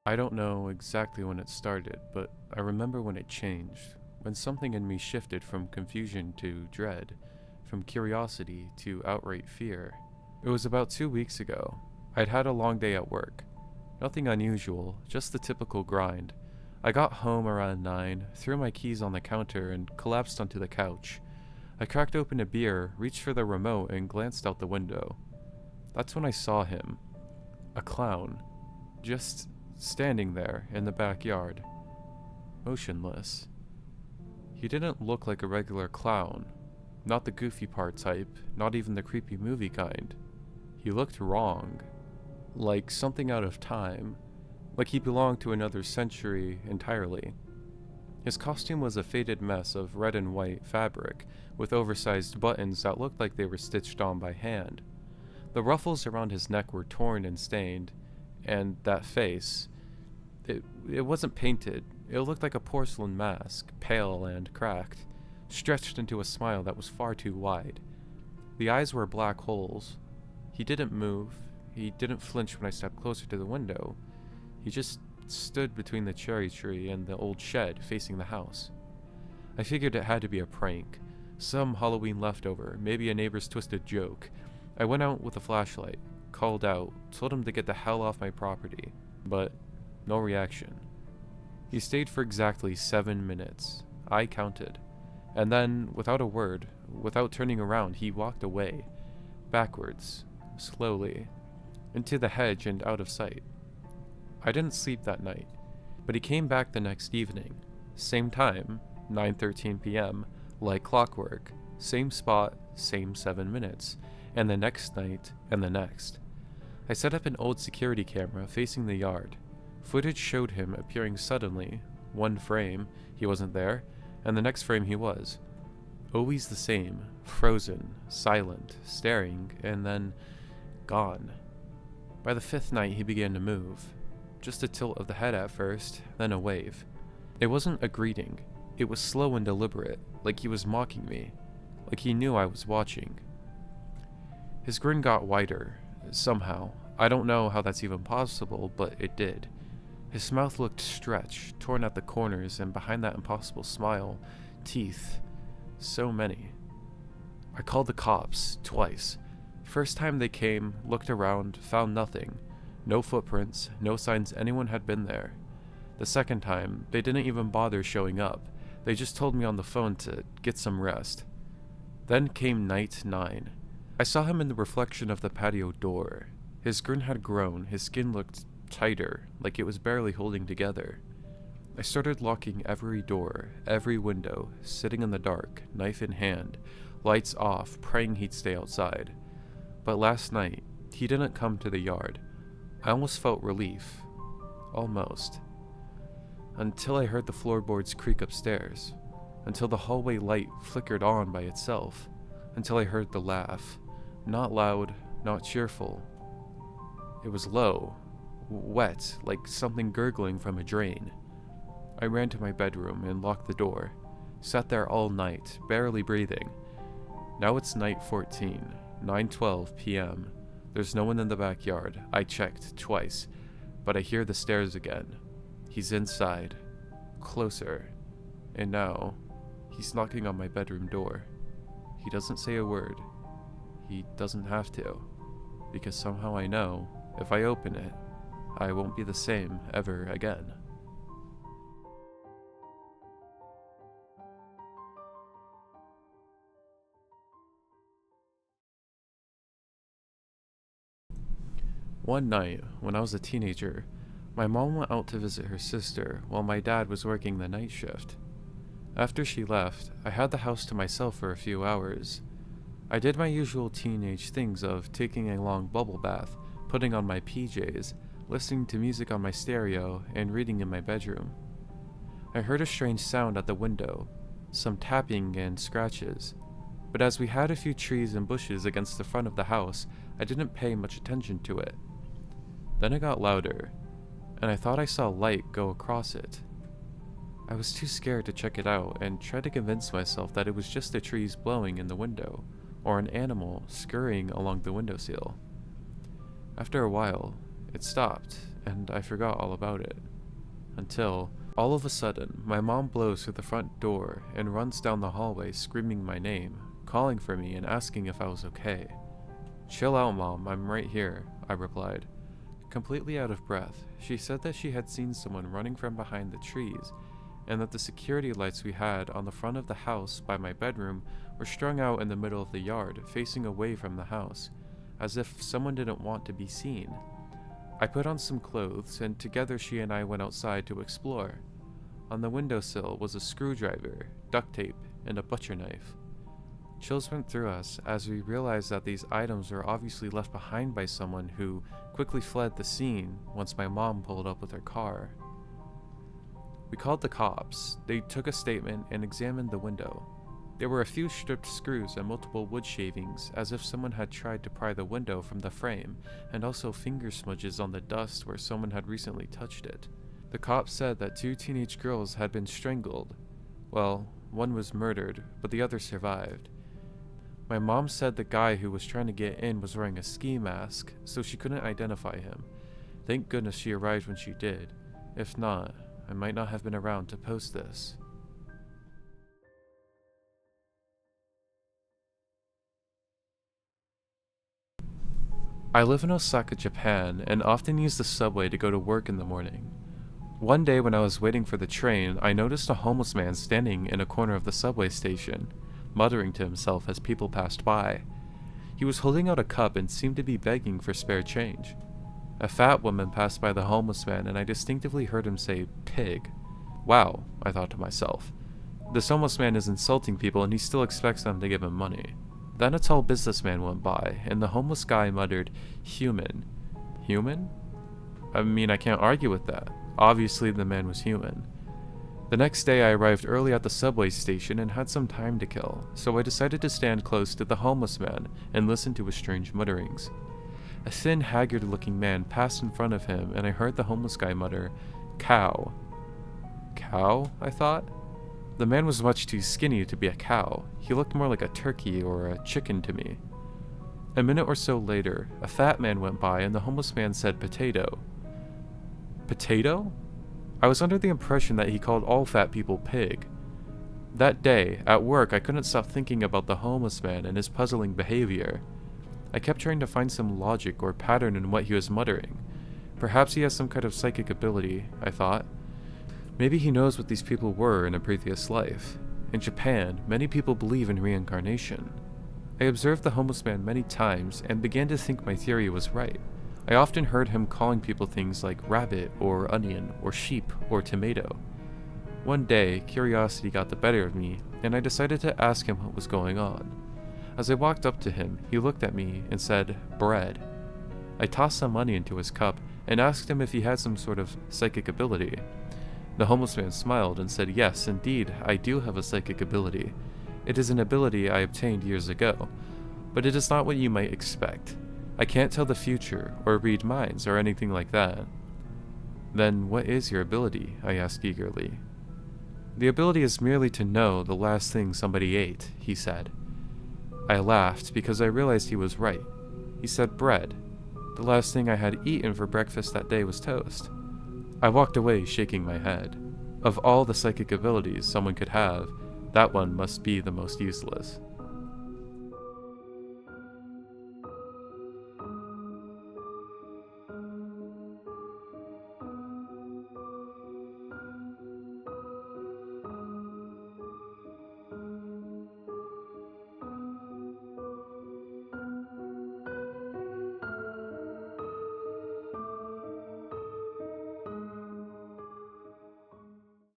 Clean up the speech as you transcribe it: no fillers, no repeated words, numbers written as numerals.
I don't know exactly when it started, but I remember when it changed, when something in me shifted from confusion to dread, from curiosity to outright fear. It was about 2 weeks ago. I'd had a long day at work. Nothing unusual, just the typical grind. I got home around 9, threw my keys on the counter, and collapsed onto the couch. I cracked open a beer, reached for the remote, and glanced out the window. That's when I saw him. A clown. Just standing there in the backyard. Motionless. He didn't look like a regular clown. Not the goofy part type, not even the creepy movie kind. He looked wrong. Like something out of time. Like he belonged to another century entirely. His costume was a faded mess of red and white fabric, with oversized buttons that looked like they were stitched on by hand. The ruffles around his neck were torn and stained, and that face, it wasn't painted. It looked like a porcelain mask, pale and cracked, stretched into a smile that was far too wide. The eyes were black holes. He didn't move. He didn't flinch when I stepped closer to the window. He just stood between the cherry tree and the old shed facing the house. I figured it had to be a prank, some Halloween leftover, maybe a neighbor's twisted joke. I went out with a flashlight, called out, told him to get the hell off my property, but no reaction. He stayed for exactly 7 minutes. I counted. And then, without a word, without turning around, he walked away, backwards, slowly, into the hedge and out of sight. I didn't sleep that night, but he came back the next evening. Same time, 9:13 p.m., like clockwork, same spot, same 7 minutes, and the next night, and the next. I set up an old security camera facing the yard. Footage showed him appearing suddenly, one frame, he wasn't there, and the next frame he was. Always the same, frozen, silent, staring, and then gone. By the 5th night he began to move. Just a tilt of the head at first, then a wave. It wasn't a greeting. It was slow and deliberate, like he was mocking me, like he knew I was watching. His grin got wider, somehow. I don't know how that's even possible, but it did. His mouth looked stretched, torn at the corners, and behind that impossible smile, teeth. So many. I called the cops, twice. First time they came, looked around, found nothing. No footprints, no signs anyone had been there. The second time, they didn't even bother showing up. They just told me on the phone to get some rest. Then came night 9. I saw him in the reflection of the patio door. His grin had grown, his skin looked tighter, like it was barely holding together. I started locking every door, every window, sitting in the dark, knife in hand, lights off, praying he'd stay outside. But last night, he didn't come to the yard. I almost felt relief. Almost. Until I heard the floorboards creak upstairs. Until the hallway light flickered on by itself. Until I heard the laugh. Not loud, not cheerful. It was low, wet, like something gurgling from a drain. I ran to my bedroom and locked the door. Sat there all night, barely breathing. Now it's night 14, 9:12 p.m. There's no one in the backyard. I checked twice, but I hear the stairs again. He's inside, closer, and now he's knocking on my bedroom door. He doesn't say a word. He doesn't have to, because somehow I know if I open it, I won't be the same ever again. One night, when I was a teenager, my mom went out to visit her sister while my dad was working the night shift. After she left, I had the house to myself for a few hours. I did my usual teenage things of taking a long bubble bath, putting on my PJs, listening to music on my stereo, and reading in my bedroom. I heard a strange sound at the window, some tapping and scratches, but as we had a few trees and bushes against the front of the house, I didn't pay much attention to it. Then it got louder, and I thought I saw light go across it. I was too scared to check it out and tried to convince myself that it was just the trees blowing in the window, or an animal scurrying along the windowsill. After a while, it stopped, and I forgot all about it. Until, all of a sudden, my mom blows through the front door and runs down the hallway screaming my name, calling for me and asking if I was okay. "Chill out, Mom, I'm right here," I replied. Completely out of breath, she said that she had seen someone running from behind the trees, and that the security lights we had on the front of the house by my bedroom were strung out in the middle of the yard, facing away from the house, as if someone didn't want to be seen. I put on some clothes, and together she and I went outside to explore. On the windowsill was a screwdriver, duct tape, and a butcher knife. Chills went through us as we realized that these items were obviously left behind by someone who quickly fled the scene once my mom pulled up with her car. We called the cops. They took a statement and examined the window. There were a few stripped screws and multiple wood shavings, as if someone had tried to pry the window from the frame, and also finger smudges on the dust where someone had recently touched it. The cops said that 2 teenage girls had been strangled. Well, one was murdered, but the other survived. My mom said the guy who was trying to get in was wearing a ski mask, so she couldn't identify him. Thank goodness she arrived when she did. If not, I might not have been around to post this. I live in Osaka, Japan, and often use the subway to go to work in the morning. One day when I was waiting for the train, I noticed a homeless man standing in a corner of the subway station, muttering to himself as people passed by. He was holding out a cup and seemed to be begging for spare change. A fat woman passed by the homeless man and I distinctively heard him say, "Pig." Wow, I thought to myself. This homeless man is insulting people and he still expects them to give him money. Then a tall businessman went by and the homeless guy muttered, "Human." Human? I mean, I can't argue with that. Obviously the man was human. The next day I arrived early at the subway station and had some time to kill, so I decided to stand close to the homeless man and listen to his strange mutterings. A thin, haggard-looking man passed in front of him and I heard the homeless guy mutter, "Cow." Cow? I thought. The man was much too skinny to be a cow. He looked more like a turkey or a chicken to me. A minute or so later, a fat man went by and the homeless man said potato. Potato? I was under the impression that he called all fat people pig. That day, at work, I couldn't stop thinking about the homeless man and his puzzling behavior. I kept trying to find some logic or pattern in what he was muttering. Perhaps he has some kind of psychic ability, I thought. Maybe he knows what these people were in a previous life. In Japan, many people believe in reincarnation. I observed the homeless man many times and began to think my theory was right. I often heard him calling people things like rabbit or onion or sheep or tomato. One day, curiosity got the better of me, and I decided to ask him what was going on. As I walked up to him, he looked at me and said, "Bread." I tossed some money into his cup and asked him if he had some sort of psychic ability. The homeless man smiled and said, "Yes, indeed, I do have a psychic ability. It is an ability I obtained years ago, but it is not what you might expect. I can't tell the future, or read minds, or anything like that." "Then what is your ability?" I asked eagerly. "The ability is merely to know the last thing somebody ate," he said. I laughed because I realized he was right. He said bread. The last thing I had eaten for breakfast that day was toast. I walked away shaking my head. Of all the psychic abilities someone could have, that one must be the most useless.